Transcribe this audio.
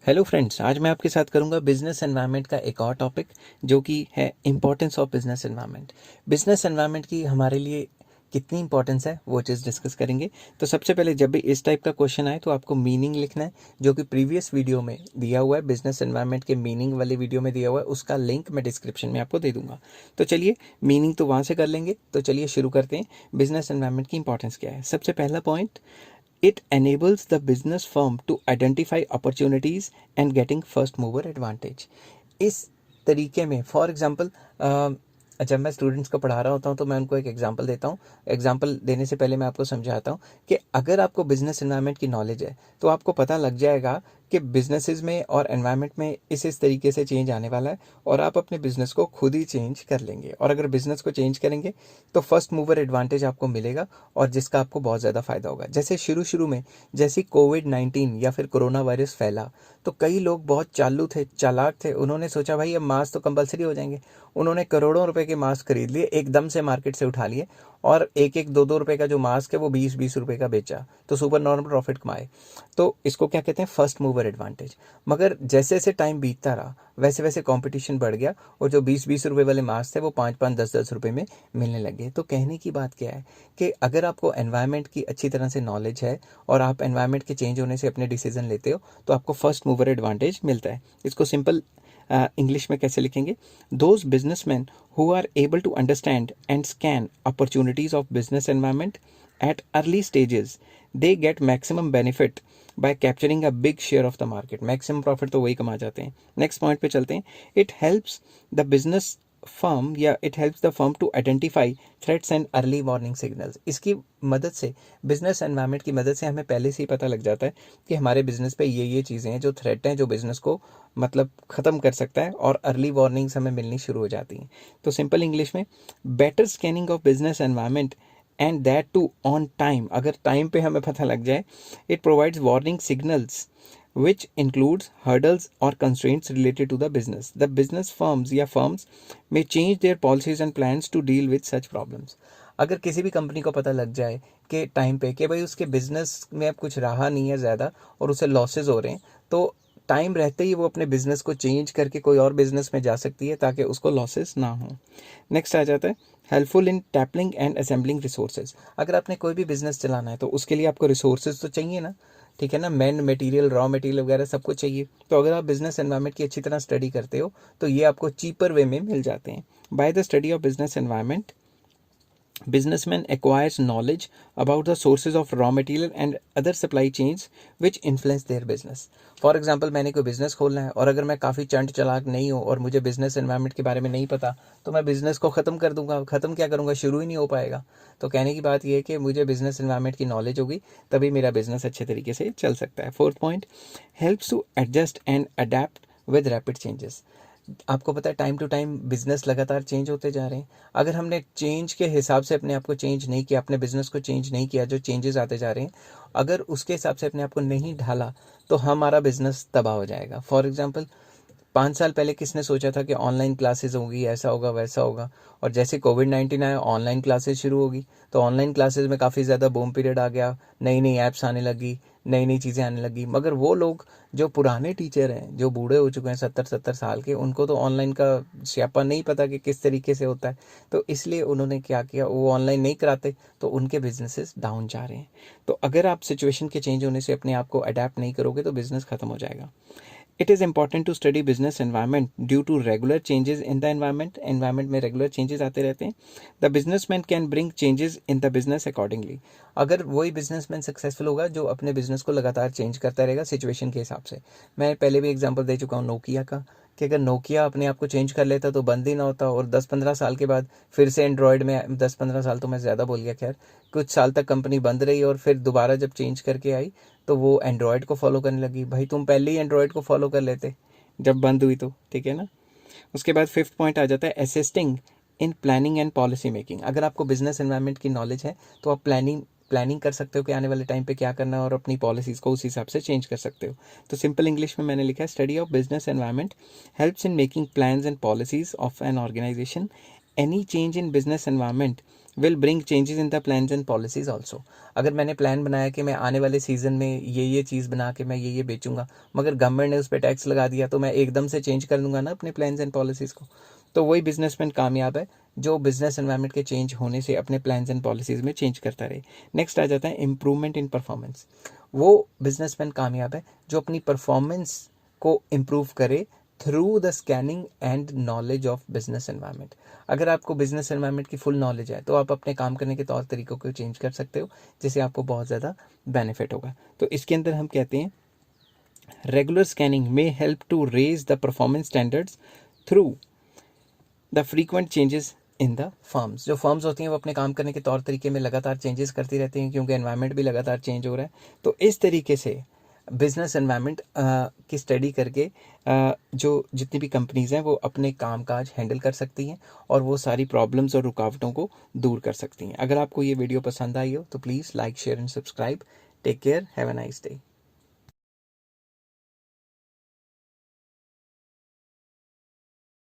Hello friends, आज मैं आपके साथ करूंगा बिजनेस एनवायरनमेंट का एक और टॉपिक जो कि है importance of business environment. Business environment की हमारे लिए कितनी इंपॉर्टेंस है वो चीज़ डिस्कस करेंगे। तो सबसे पहले जब भी इस टाइप का क्वेश्चन आए तो आपको मीनिंग लिखना है, जो कि प्रीवियस वीडियो में दिया हुआ है। बिजनेस एनवायरनमेंट के मीनिंग वाले वीडियो में दिया हुआ है, उसका लिंक मैं डिस्क्रिप्शन में आपको दे दूंगा। तो चलिए मीनिंग तो वहाँ से कर लेंगे। तो चलिए शुरू करते हैं। बिजनेस एनवायरनमेंट की इंपॉर्टेंस क्या है। सबसे पहला point, it enables the business firm to identify opportunities and getting first mover advantage। इस तरीके में फॉर एग्जांपल जब मैं स्टूडेंट्स को पढ़ा रहा होता हूँ तो मैं उनको एक एग्जांपल देता हूँ। एग्जांपल देने से पहले मैं आपको समझाता हूँ कि अगर आपको बिजनेस एनवायरनमेंट की नॉलेज है तो आपको पता लग जाएगा कि बिजनेसेस में और एनवायरनमेंट में इस तरीके से चेंज आने वाला है और आप अपने बिजनेस को खुद ही चेंज कर लेंगे। और अगर बिजनेस को चेंज करेंगे तो फर्स्ट मूवर एडवांटेज आपको मिलेगा और जिसका आपको बहुत ज़्यादा फायदा होगा। जैसे शुरू में जैसे कोविड-19 या फिर कोरोना वायरस फैला तो कई लोग बहुत चालू थे, चालाक थे। उन्होंने सोचा भाई अब मास्क तो कंपलसरी हो जाएंगे। उन्होंने करोड़ों रुपए के मास्क खरीद लिए, एकदम से मार्केट से उठा लिए और एक एक दो दो रुपए का जो मास्क है वो 20-20 रुपए का बेचा, तो सुपर नॉर्मल प्रॉफिट कमाए। तो इसको क्या कहते हैं, फर्स्ट मूवर एडवांटेज। मगर जैसे जैसे टाइम बीतता रहा वैसे वैसे कंपटीशन बढ़ गया और जो 20-20 रुपए वाले मास्क थे वो 5-5 10-10 रुपए में मिलने लगे। तो कहने की बात क्या है कि अगर आपको एनवायरनमेंट की अच्छी तरह से नॉलेज है और आप एनवायरनमेंट के चेंज होने से अपने डिसीजन लेते हो तो आपको फर्स्ट मूवर एडवांटेज मिलता है। इसको सिंपल इंग्लिश में कैसे लिखेंगे, those businessman who are able to understand and scan opportunities of business environment at early stages they get maximum benefit by capturing a big share of the market. Maximum profit तो वही कमा जाते हैं। Next point पे चलते हैं। It helps the business firm या it helps the firm to identify threats and early warning signals. इसकी मदद से, बिजनेस एनवायरनमेंट की मदद से हमें पहले से ही पता लग जाता है कि हमारे बिजनेस पे ये चीज़ें हैं जो थ्रेट हैं, जो बिजनेस को मतलब ख़त्म कर सकता है, और अर्ली वार्निंग्स हमें मिलनी शुरू हो जाती हैं। तो सिंपल इंग्लिश में, better scanning of business environment and that too on time. अगर टाइम पे हमें पता लग जाए, it provides warning signals which includes hurdles or constraints related to the business. The business firms या firms may change their policies and plans to deal with such problems। अगर किसी भी कंपनी को पता लग जाए कि टाइम पे कि भाई उसके बिजनेस में अब कुछ रहा नहीं है ज़्यादा और उसे लॉसेज हो रहे हैं, तो टाइम रहते ही वो अपने बिजनेस को चेंज करके कोई और बिजनेस में जा सकती है ताकि उसको लॉसेस ना हो। नेक्स्ट आ जाता है helpful in tapping and assembling resources. अगर आपने कोई भी बिजनेस चलाना है तो उसके लिए आपको रिसोर्सेज तो चाहिए ना, ठीक है ना, मैन मटेरियल, रॉ मटेरियल वगैरह सब कुछ चाहिए। तो अगर आप बिजनेस एनवायरनमेंट की अच्छी तरह स्टडी करते हो तो ये आपको चीपर वे में मिल जाते हैं। By the study of business environment, businessman acquires knowledge about the sources of raw material and other supply chains which influence their business। For example, मैंने कोई बिजनेस खोलना है और अगर मैं काफ़ी चंट चालाक नहीं हूँ और मुझे बिजनेस एनवायरनमेंट के बारे में नहीं पता तो मैं बिजनेस को ख़त्म कर दूंगा। ख़त्म क्या करूंगा, शुरू ही नहीं हो पाएगा। तो कहने की बात यह है कि मुझे बिजनेस एनवायरनमेंट की नॉलेज होगी तभी मेरा बिजनेस अच्छे तरीके से चल सकता है। Fourth point, helps to adjust and adapt with rapid changes. आपको पता है टाइम टू टाइम बिजनेस लगातार चेंज होते जा रहे हैं। अगर हमने चेंज के हिसाब से अपने आप को चेंज नहीं किया, अपने बिजनेस को चेंज नहीं किया, जो चेंजेस आते जा रहे हैं, अगर उसके हिसाब से अपने आप को नहीं ढाला तो हमारा बिजनेस तबाह हो जाएगा। फॉर एग्जाम्पल, 5 साल पहले किसने सोचा था कि ऑनलाइन क्लासेस होगी, ऐसा होगा वैसा होगा, और जैसे कोविड-19 आया ऑनलाइन क्लासेस शुरू होगी तो ऑनलाइन क्लासेस में काफ़ी ज़्यादा बूम पीरियड आ गया, नई नई ऐप्स आने लगी, नई नई चीज़ें आने लगी। मगर वो लोग जो पुराने टीचर हैं, जो बूढ़े हो चुके हैं 70-70 साल के, उनको तो ऑनलाइन का स्यापा नहीं पता कि किस तरीके से होता है। तो इसलिए उन्होंने क्या किया, वो ऑनलाइन नहीं कराते तो उनके बिजनेसेस डाउन जा रहे हैं। तो अगर आप सिचुएशन के चेंज होने से अपने आप को अडेप्ट नहीं करोगे तो बिजनेस खत्म हो जाएगा। It is important to study business environment due to regular changes in the environment। Environment में regular changes आते रहते हैं। The businessman can bring changes in the business accordingly। अगर वही बिजनेसमैन सक्सेसफुल होगा जो अपने बिजनेस को लगातार चेंज करता रहेगा सिचुएशन के हिसाब से। मैं पहले भी एग्जांपल दे चुका हूँ नोकिया का, कि अगर नोकिया अपने आप को चेंज कर लेता तो बंद ही ना होता और 10-15 साल के बाद फिर से एंड्रॉयड में, 10-15 साल तो मैं ज़्यादा बोल गया, खैर कुछ साल तक कंपनी बंद रही और फिर दोबारा जब चेंज करके आई तो वो एंड्रॉयड को फॉलो करने लगी। भाई तुम पहले ही एंड्रॉयड को फॉलो कर लेते जब बंद हुई तो, ठीक है ना। उसके बाद फिफ्थ पॉइंट आ जाता है assisting in planning and policy making. अगर आपको बिजनेस एनवायरनमेंट की नॉलेज है तो आप प्लानिंग कर सकते हो कि आने वाले टाइम पे क्या करना है और अपनी पॉलिसीज़ को उस हिसाब से चेंज कर सकते हो। तो सिंपल इंग्लिश में मैंने लिखा है, study of business environment helps in making plans and policies of an organisation. Any change in business environment will bring changes in the plans and policies also. अगर मैंने प्लान बनाया कि मैं आने वाले सीजन में ये चीज़ बना के मैं ये बेचूंगा, मगर गवर्नमेंट ने उस पर टैक्स लगा दिया, तो मैं एकदम से चेंज कर दूंगा ना अपने प्लान्स एंड पॉलिसीज़ को। तो वही बिजनेसमैन कामयाब है जो बिजनेस एनवायरनमेंट के चेंज होने से अपने प्लान्स एंड पॉलिसीज़ में चेंज करता रहे। नेक्स्ट आ जाता है इम्प्रूवमेंट इन परफॉर्मेंस। वो बिजनेसमैन कामयाब है जो अपनी परफॉर्मेंस को इम्प्रूव करे through the scanning and knowledge of business environment. अगर आपको बिजनेस एनवायरनमेंट की फुल नॉलेज है तो आप अपने काम करने के तौर तरीकों को चेंज कर सकते हो, जिससे आपको बहुत ज़्यादा बेनिफिट होगा। तो इसके अंदर हम कहते हैं regular scanning may help to raise the performance standards through the frequent changes in the firms. जो फर्म्स होती हैं वो अपने काम करने के तौर तरीके में लगातार चेंजेस करती रहती हैं, क्योंकि एनवायरनमेंट भी लगातार चेंज हो रहा है। तो इस तरीके से बिजनेस एनवायरनमेंट की स्टडी करके जो जितनी भी कंपनीज़ हैं वो अपने कामकाज हैंडल कर सकती हैं और वो सारी प्रॉब्लम्स और रुकावटों को दूर कर सकती हैं। अगर आपको ये वीडियो पसंद आई हो तो please like, share and subscribe. Take care, have a nice day.